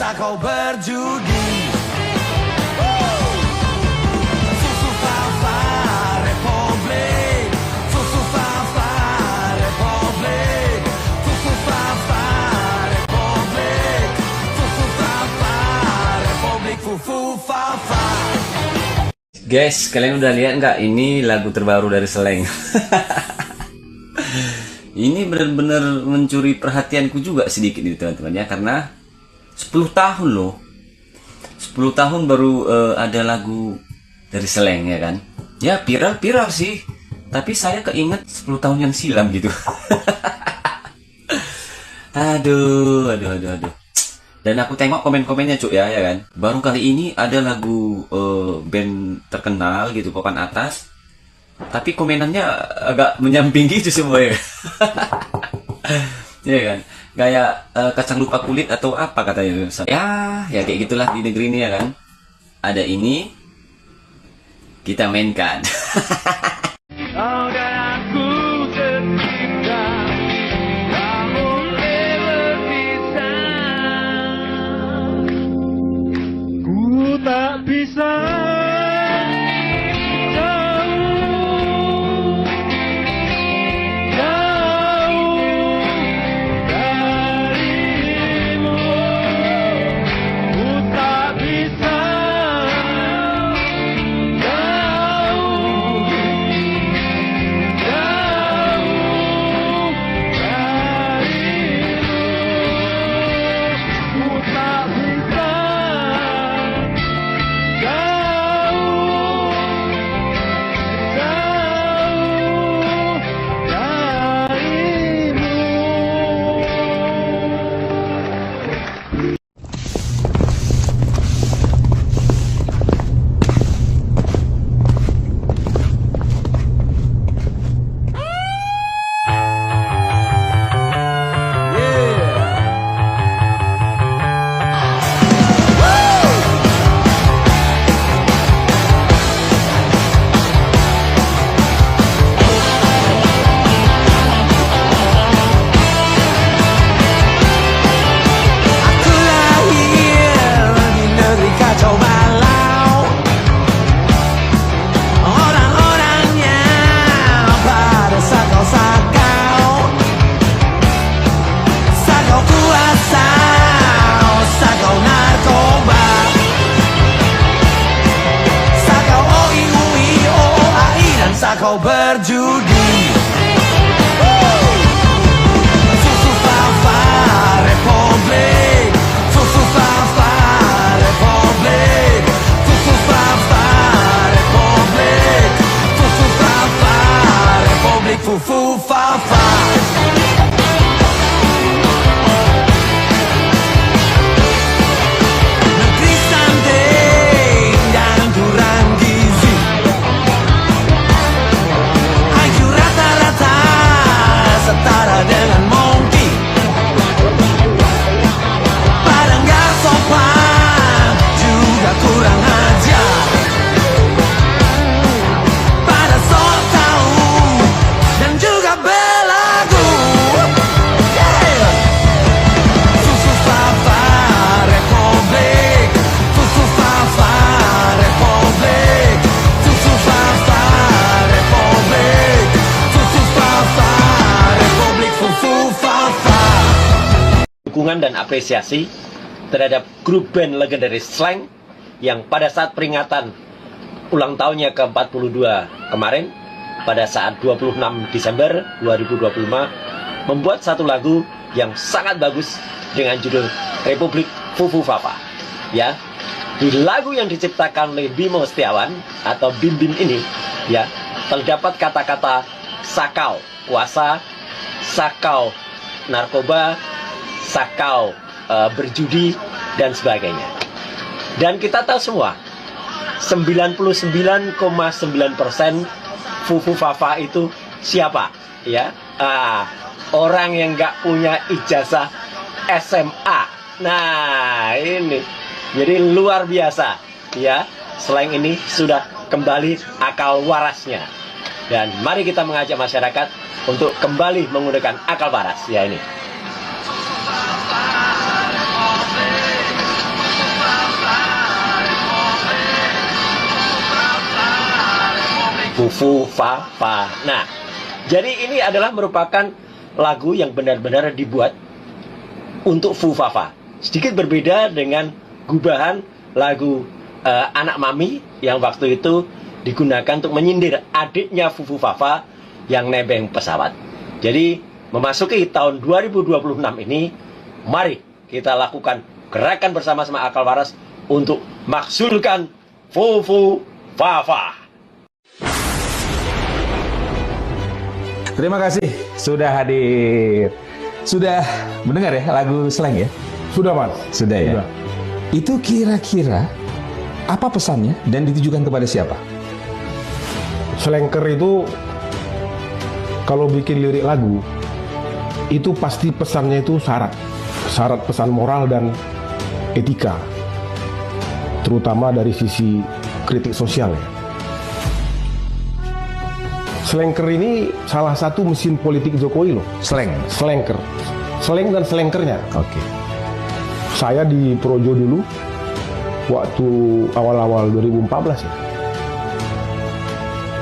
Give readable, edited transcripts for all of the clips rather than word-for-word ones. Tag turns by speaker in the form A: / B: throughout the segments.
A: Pada kau berjudi. Susu Fafa Republik, Susu Fafa Republik, Susu Fafa Republik, Susu Fafa Republik, Fufu Fafa.
B: Guys, kalian udah lihat nggak? Ini lagu terbaru dari Slank. Ini benar-benar mencuri perhatianku juga sedikit nih teman-teman ya, karena 10 tahun loh. 10 tahun baru ada lagu dari Slank ya kan. Ya viral sih, tapi saya keinget 10 tahun yang silam gitu. Aduh. Dan aku tengok komen-komennya cuk ya kan. Baru kali ini ada lagu band terkenal gitu papan atas, tapi komenannya agak menyamping gitu semua ya. Ya kan, kayak kacang lupa kulit atau apa katanya. Ya kayak gitulah di negeri ini ya kan. Ada ini kita mainkan.
A: Kau dan aku ketika kamu berpisah, ku tak bisa jauh darimu, ku tak bisa kau berjudi. Susu Fafa Republik, Susu Fafa Republik, Susu Fafa Republik, Susu Fafa Republik, Fufu Fafa. Negeri stunting dan kurang gizi, setara dengan monkey. Padang gak sopan, juga kurang ajar. Pada sok tahu dan juga belagu. Yeah. Susu Fafa Republik, Susu Fafa Republik, Susu Fafa Republik, Susu Fafa Republik, Fufu Fafa.
C: Dukungan dan apresiasi terhadap grup band legendaris Slank yang pada saat peringatan ulang tahunnya ke-42 kemarin, pada saat 26 Desember 2025, membuat satu lagu yang sangat bagus dengan judul Republik Fufu Fafa. Ya, di lagu yang diciptakan oleh Bimo Setiawan atau Bim Bim ini, ya, terdapat kata-kata sakau kuasa, sakau narkoba, sakau berjudi, dan sebagainya. Dan kita tahu semua, 99,9% Fufu Fafa itu siapa? Ya, orang yang nggak punya ijazah SMA. Nah, ini jadi luar biasa, ya. Slank ini sudah kembali akal warasnya. Dan mari kita mengajak masyarakat untuk kembali menggunakan akal waras, ya ini. fu fa fa. Nah, jadi ini adalah merupakan lagu yang benar-benar dibuat untuk fu fa fa. Sedikit berbeda dengan gubahan lagu Anak Mami yang waktu itu digunakan untuk menyindir adiknya Fufu Fafa yang nebeng pesawat. Jadi memasuki tahun 2026 ini, mari kita lakukan gerakan bersama-sama akal waras untuk maksulkan Fufu Fafa.
D: Terima kasih sudah hadir. Sudah mendengar ya lagu slang ya?
E: Sudah, Mas.
D: Sudah ya?
E: Sudah.
D: Itu kira-kira apa pesannya dan ditujukan kepada siapa?
E: Slangker itu kalau bikin lirik lagu itu pasti pesannya itu syarat pesan moral dan etika, terutama dari sisi kritik sosial ya. Slangker ini salah satu mesin politik Jokowi loh. Slangker, slang dan slankernya.
D: Oke.
E: Saya di Projo dulu waktu awal-awal 2014 ya,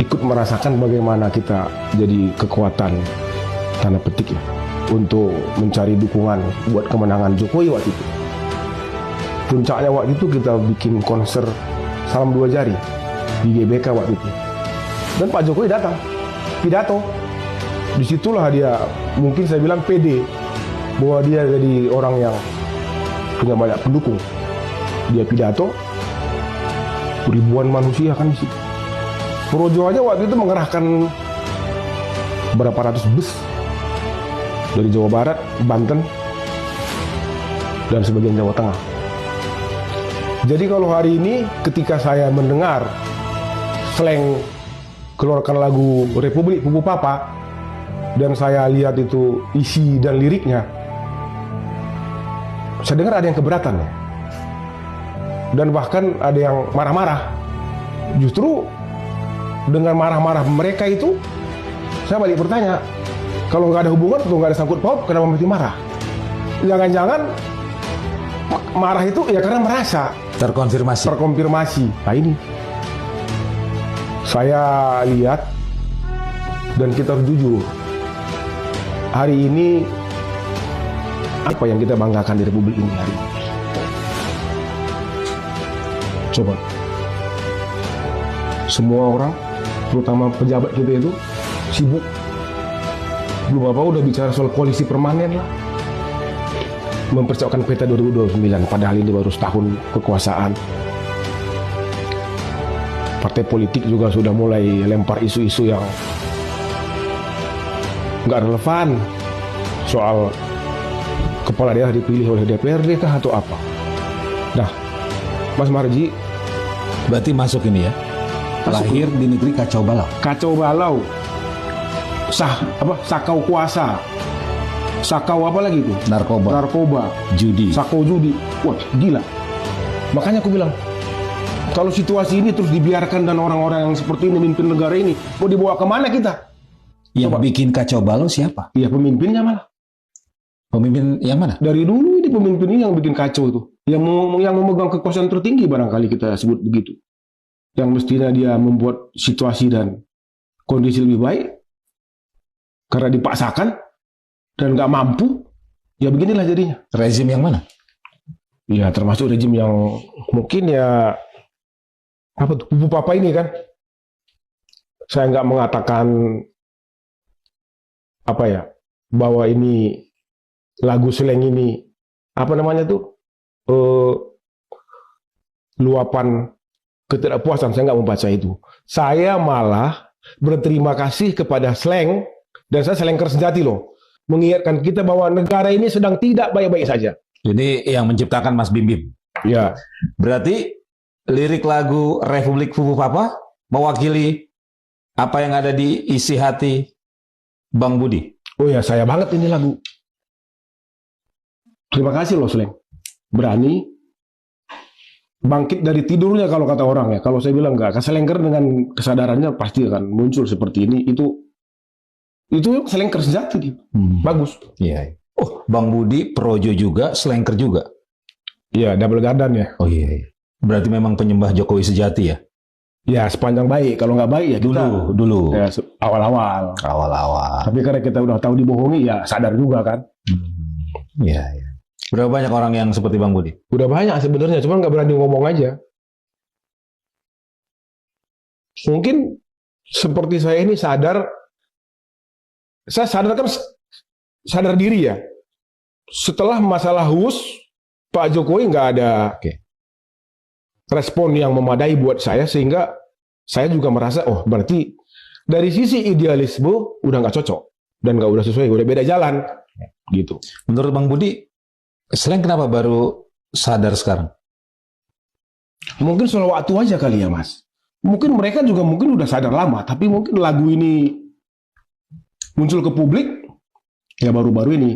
E: ikut merasakan bagaimana kita jadi kekuatan tanda petik ya untuk mencari dukungan buat kemenangan Jokowi waktu itu. Puncaknya waktu itu kita bikin konser Salam Dua Jari di GBK waktu itu, dan Pak Jokowi datang pidato. Disitulah dia, mungkin saya bilang pede bahwa dia jadi orang yang punya banyak pendukung. Dia pidato, ribuan manusia kan di situ. Projo aja waktu itu mengerahkan berapa ratus bus dari Jawa Barat, Banten, dan sebagian Jawa Tengah. Jadi kalau hari ini ketika saya mendengar slang keluarkan lagu Republik Fufu Papa dan saya lihat itu isi dan liriknya, saya dengar ada yang keberatan ya. Dan bahkan ada yang marah-marah. Justru dengan marah-marah mereka itu, saya balik bertanya, kalau nggak ada hubungan atau nggak ada sangkut paut, kenapa mesti marah? Jangan-jangan marah itu ya karena merasa terkonfirmasi. Nah ini saya lihat, dan kita harus jujur, hari ini apa yang kita banggakan di Republik ini hari ini? Coba, semua orang, terutama pejabat kita itu sibuk. Belum apa udah bicara soal koalisi permanen lah, mempersiapkan peta 2029, padahal ini baru setahun kekuasaan. Partai politik juga sudah mulai lempar isu-isu yang nggak relevan soal kepala daerah dipilih oleh DPRD kah atau apa. Nah, Mas Marji,
D: Berarti masuk ini ya. Lahir di negeri kacau balau.
E: Kacau balau. Sakau kuasa. Sakau apa lagi itu? Narkoba.
D: Judi.
E: Sakau judi. Wah, gila. Makanya aku bilang, kalau situasi ini terus dibiarkan dan orang-orang yang seperti ini memimpin negara ini, mau dibawa kemana kita?
D: Yang bikin kacau balau siapa?
E: Iya, pemimpinnya malah.
D: Pemimpin yang mana?
E: Dari dulu ini pemimpin ini yang bikin kacau itu. Yang memegang kekuasaan tertinggi barangkali kita sebut begitu. Yang mestinya dia membuat situasi dan kondisi lebih baik, karena dipaksakan dan nggak mampu, ya beginilah jadinya.
D: Rezim yang mana?
E: Ya termasuk rezim yang mungkin ya apa tuh, Fufu Papa ini kan. Saya nggak mengatakan apa ya, bahwa ini lagu slang ini apa namanya tuh luapan ketidakpuasan. Saya nggak membaca itu. Saya malah berterima kasih kepada slang, dan saya slangker sejati loh, mengingatkan kita bahwa negara ini sedang tidak baik-baik saja.
D: Jadi yang menciptakan Mas Bim Bim.
E: Ya,
D: Berarti lirik lagu Republik Fufu Papa mewakili apa yang ada di isi hati Bang Budi.
E: oh ya, saya banget ini lagu. Terima kasih loh slang. Berani bangkit dari tidurnya kalau kata orang ya. Kalau saya bilang enggak, slangker dengan kesadarannya pasti akan muncul seperti ini. Itu slangker sejati dia. Bagus.
D: Iya. Oh, Bang Budi projo juga, slangker juga.
E: Iya, double gardan ya.
D: Oh iya. Berarti memang penyembah Jokowi sejati ya.
E: Ya sepanjang baik, kalau nggak baik ya kita
D: Dulu.
E: ya, awal-awal.
D: Awal-awal.
E: Tapi karena kita udah tahu dibohongi, ya sadar juga kan.
D: Iya, iya. Berapa banyak orang yang seperti Bang Budi?
E: Udah banyak sebenarnya, cuma nggak berani ngomong aja. Mungkin seperti saya ini sadar, saya sadar kan sadar diri ya. Setelah masalah HUS, Pak Jokowi nggak ada respon yang memadai buat saya, sehingga saya juga merasa, oh berarti dari sisi idealisme udah nggak cocok dan nggak udah sesuai, udah beda jalan, gitu.
D: Menurut Bang Budi, Slank kenapa baru sadar sekarang?
E: Mungkin soal waktu aja kali ya Mas. Mungkin mereka juga mungkin udah sadar lama, tapi mungkin lagu ini muncul ke publik ya baru-baru ini.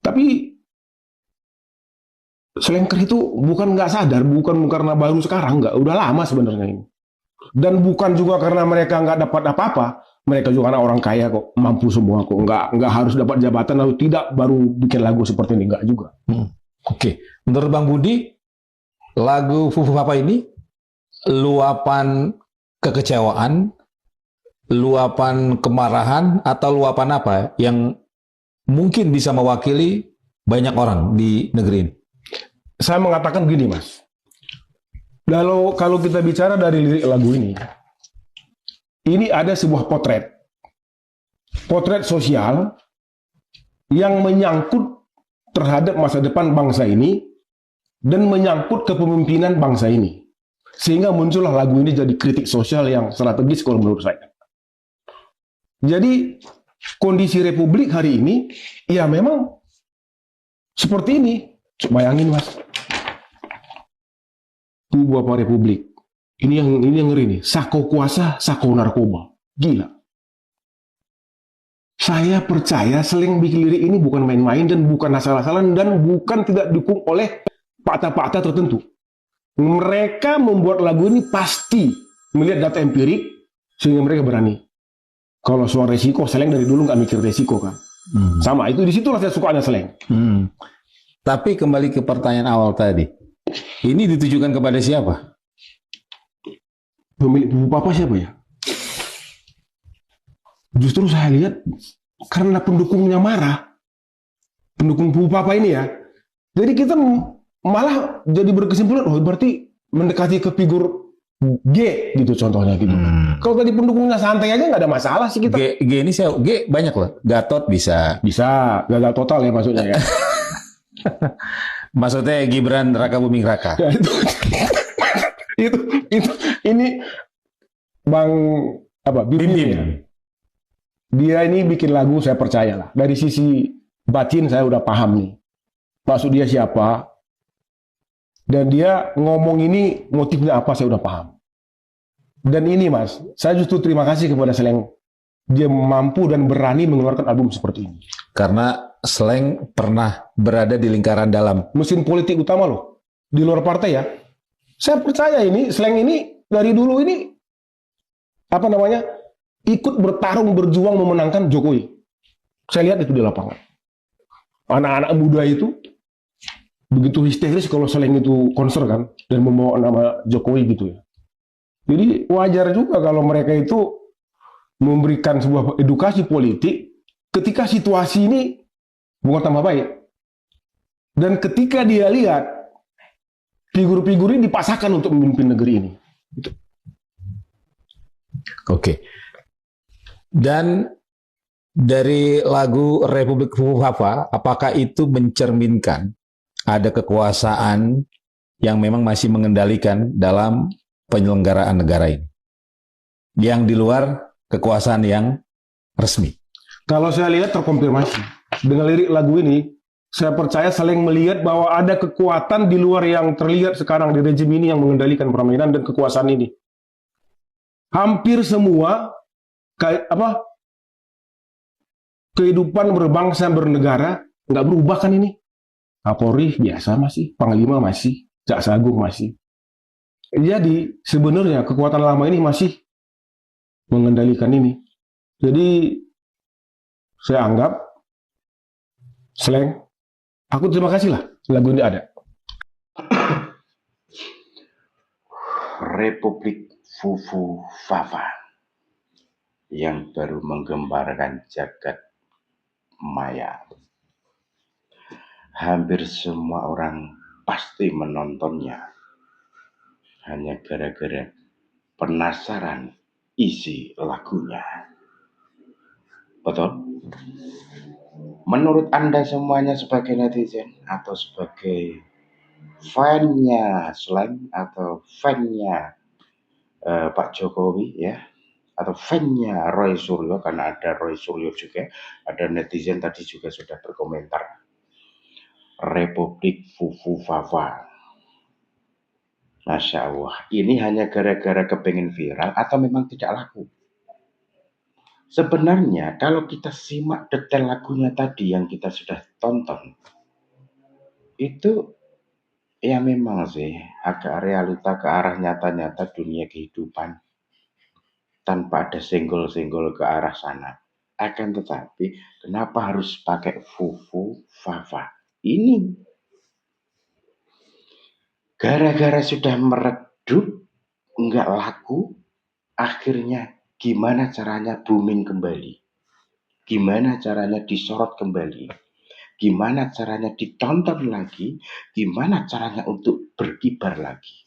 E: Tapi Slanker itu bukan nggak sadar, bukan karena baru sekarang, nggak, udah lama sebenarnya ini. Dan bukan juga karena mereka nggak dapat apa-apa, mereka juga karena orang kaya kok, mampu semua kok, nggak harus dapat jabatan lalu tidak baru bikin lagu seperti ini, nggak juga.
D: Oke. Menurut Bang Budi, lagu Fufu Papa ini luapan kekecewaan, luapan kemarahan, atau luapan apa yang mungkin bisa mewakili banyak orang di negeri ini?
E: Saya mengatakan begini Mas, kalau kita bicara dari lirik lagu ini ada sebuah potret sosial yang menyangkut terhadap masa depan bangsa ini dan menyangkut kepemimpinan bangsa ini, sehingga muncullah lagu ini jadi kritik sosial yang strategis kalau menurut saya. Jadi kondisi Republik hari ini ya memang seperti ini. Bayangin Mas, Fufu Papa Republik. Ini yang ngeri nih. Sako kuasa, sako narkoba. Gila. Saya percaya Slank bikin lirik ini bukan main-main dan bukan asal-asalan dan bukan tidak didukung oleh fakta-fakta tertentu. Mereka membuat lagu ini pasti melihat data empirik sehingga mereka berani. Kalau soal resiko, Slank dari dulu nggak mikir resiko kan. Sama, itu disitulah saya sukanya Slank.
D: Tapi kembali ke pertanyaan awal tadi. Ini ditujukan kepada siapa?
E: Pemilik Fufu Papa siapa ya? Justru saya lihat karena pendukungnya marah. Pendukung Fufu Papa ini ya. Jadi kita malah jadi berkesimpulan, oh berarti mendekati ke figur G gitu contohnya gitu. Kalau tadi pendukungnya santai aja nggak ada masalah sih kita.
D: G ini saya G banyak loh. Gatot bisa.
E: Bisa, gagal total ya maksudnya ya.
D: Maksudnya Gibran Raka Buming Raka.
E: itu ini Bang Bim ya. Dia ini bikin lagu, saya percaya lah. Dari sisi batin saya udah paham nih. Maksud dia siapa. Dan dia ngomong ini motifnya apa saya udah paham. Dan ini Mas, saya justru terima kasih kepada Slank. Dia mampu dan berani mengeluarkan album seperti ini.
D: Karena Slank pernah berada di lingkaran dalam.
E: Mesin politik utama loh. Di luar partai ya. Saya percaya ini, Slank ini dari dulu ini ikut bertarung, berjuang memenangkan Jokowi. Saya lihat itu di lapangan. Anak-anak muda itu begitu histeris kalau Slank itu konser kan, dan membawa nama Jokowi gitu ya. Jadi wajar juga kalau mereka itu memberikan sebuah edukasi politik ketika situasi ini bukan tambah baik. Dan ketika dia lihat figur-figur ini dipasangkan untuk memimpin negeri ini. Gitu.
D: Oke. Dan dari lagu Republik Fufu Papa, apakah itu mencerminkan ada kekuasaan yang memang masih mengendalikan dalam penyelenggaraan negara ini? Yang di luar kekuasaan yang resmi.
E: Kalau saya lihat terkonfirmasi. Dengan lirik lagu ini, saya percaya saling melihat bahwa ada kekuatan di luar yang terlihat sekarang di rejim ini yang mengendalikan permainan dan kekuasaan ini. Hampir semua kehidupan berbangsa bernegara nggak berubah kan ini. Kapolri biasa masih, Panglima masih, Jaksa Agung masih. Jadi sebenarnya kekuatan lama ini masih mengendalikan ini. Jadi saya anggap Slank, aku terima kasih lah lagu ini ada.
F: Republik Fufu Fafa yang baru menggemparkan jagat maya. Hampir semua orang pasti menontonnya hanya gara-gara penasaran isi lagunya. Betul? Menurut Anda semuanya sebagai netizen atau sebagai fan-nya Slang atau fan-nya Pak Jokowi ya, atau fan-nya Roy Suryo, karena ada Roy Suryo juga, ada netizen tadi juga sudah berkomentar, Republik Fufu Fafa. Masya Allah, ini hanya gara-gara kepengen viral atau memang tidak laku? Sebenarnya kalau kita simak detail lagunya tadi yang kita sudah tonton, itu ya memang sih agak realita ke arah nyata-nyata dunia kehidupan tanpa ada senggol-senggol ke arah sana. Akan tetapi kenapa harus pakai Fufu Fafa? Ini gara-gara sudah meredup, nggak laku, akhirnya gimana caranya booming kembali? Gimana caranya disorot kembali? Gimana caranya ditonton lagi? Gimana caranya untuk berkibar lagi?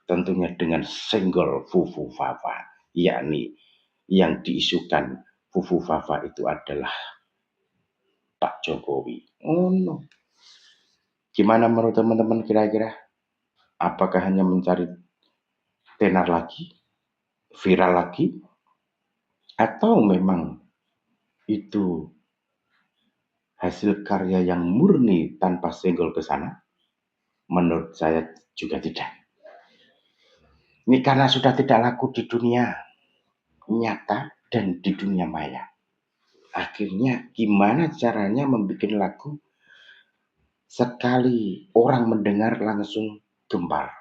F: Tentunya dengan senggol Fufu Fafa, yakni yang diisukan Fufu Fafa itu adalah Pak Jokowi. Oh no. Gimana menurut teman-teman kira-kira? Apakah hanya mencari tenar lagi, viral lagi, atau memang itu hasil karya yang murni tanpa senggol ke sana? Menurut saya juga tidak. Ini karena sudah tidak laku di dunia nyata dan di dunia maya. Akhirnya gimana caranya membuat lagu sekali orang mendengar langsung gempar.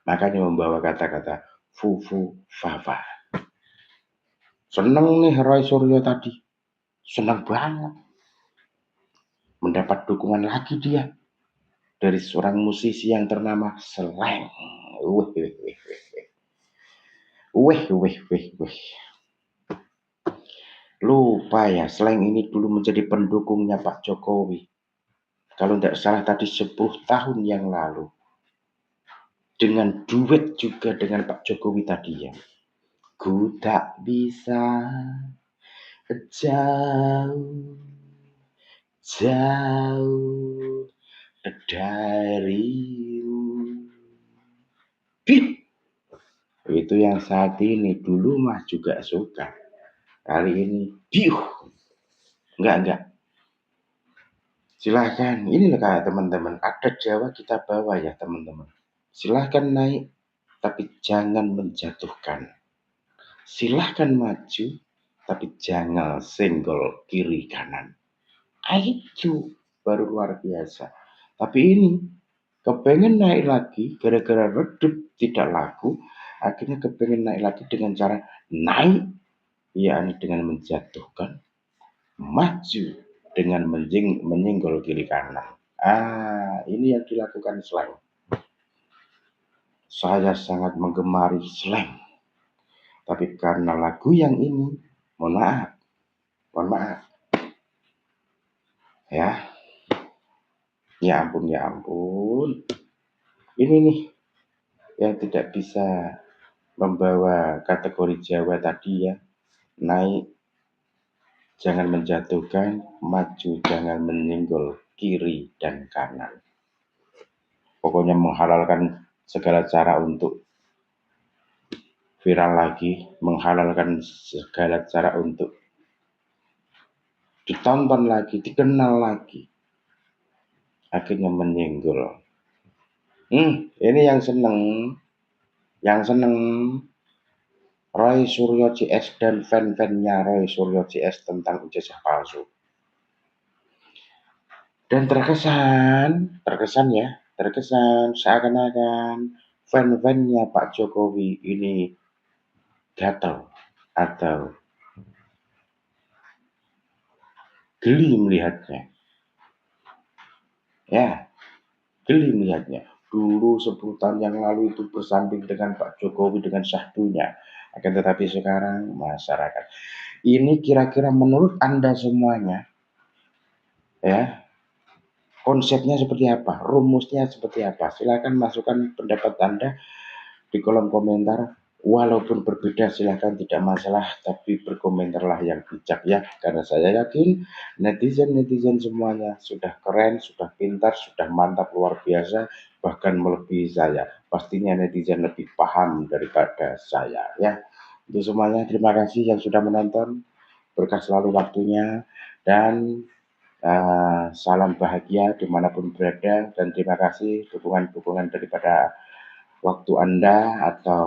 F: Makanya membawa kata-kata Fufu Fafa. Seneng nih Roy Suryo tadi. Senang banget. Mendapat dukungan lagi dia dari seorang musisi yang ternama Slang. Wih. Lupa ya, Slang ini dulu menjadi pendukungnya Pak Jokowi. Kalau tidak salah tadi 10 tahun yang lalu. Dengan duet juga dengan Pak Jokowi tadi ya. Ku tak bisa jauh darimu. Itu yang saat ini, dulu mah juga suka. Kali ini, enggak. Silahkan, ini loh teman-teman, ada Jawa kita bawa ya teman-teman. Silahkan naik, tapi jangan menjatuhkan. Silahkan maju, tapi jangan senggol kiri kanan. Itu baru luar biasa. Tapi ini kepengen naik lagi, gara-gara redup tidak laku, akhirnya kepengen naik lagi dengan cara naik, yakni dengan menjatuhkan, maju dengan menyinggol kiri kanan. Ini yang dilakukan Slang. Saya sangat menggemari Slang. Tapi karena lagu yang ini, mohon maaf. Ya. Ya ampun. Ini nih yang tidak bisa membawa kategori Jawa tadi ya. Naik jangan menjatuhkan, maju jangan menyinggol kiri dan kanan. Pokoknya menghalalkan segala cara untuk viral lagi, menghalalkan segala cara untuk ditonton lagi, dikenal lagi. Akhirnya menyinggol. Ini yang seneng Roy Suryo CS dan fan-fannya Roy Suryo CS tentang ijazah palsu. Dan terkesan seakan-akan fan-fannya Pak Jokowi ini gatal atau geli melihatnya. Ya, geli melihatnya. dulu 10 tahun yang lalu itu bersanding dengan Pak Jokowi dengan syahdunya. Akan tetapi sekarang masyarakat. Ini kira-kira menurut Anda semuanya, ya, konsepnya seperti apa? Rumusnya seperti apa? Silakan masukkan pendapat Anda di kolom komentar. Walaupun berbeda silahkan, tidak masalah, tapi berkomentarlah yang bijak ya, karena saya yakin netizen semuanya sudah keren, sudah pintar, sudah mantap, luar biasa, bahkan melebihi saya. Pastinya netizen lebih paham daripada saya ya. Untuk semuanya terima kasih yang sudah menonton, berkah selalu waktunya, dan salam bahagia dimanapun berada, dan terima kasih dukungan-dukungan daripada waktu Anda atau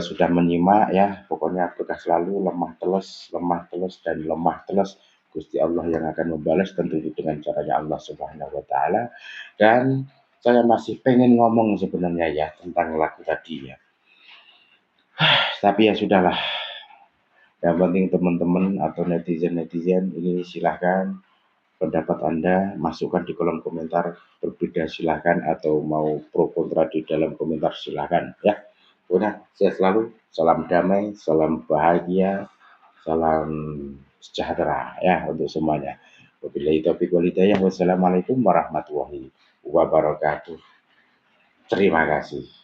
F: sudah menyimak ya. Pokoknya berkah selalu, lemah telus dan lemah telus. Gusti Allah yang akan membalas, tentu dengan caranya Allah Subhanahu wa taala. Dan saya masih pengen ngomong sebenarnya ya tentang lagu tadi ya. Tapi ya sudahlah. Yang penting teman-teman atau netizen ini silahkan pendapat Anda masukkan di kolom komentar, berbeda silahkan, atau mau pro kontra di dalam komentar silahkan ya. Pokoknya sehat selalu, salam damai, salam bahagia, salam sejahtera ya untuk semuanya. Wabillahi taufiq wal hidayah. Wassalamualaikum warahmatullahi wabarakatuh. Terima kasih.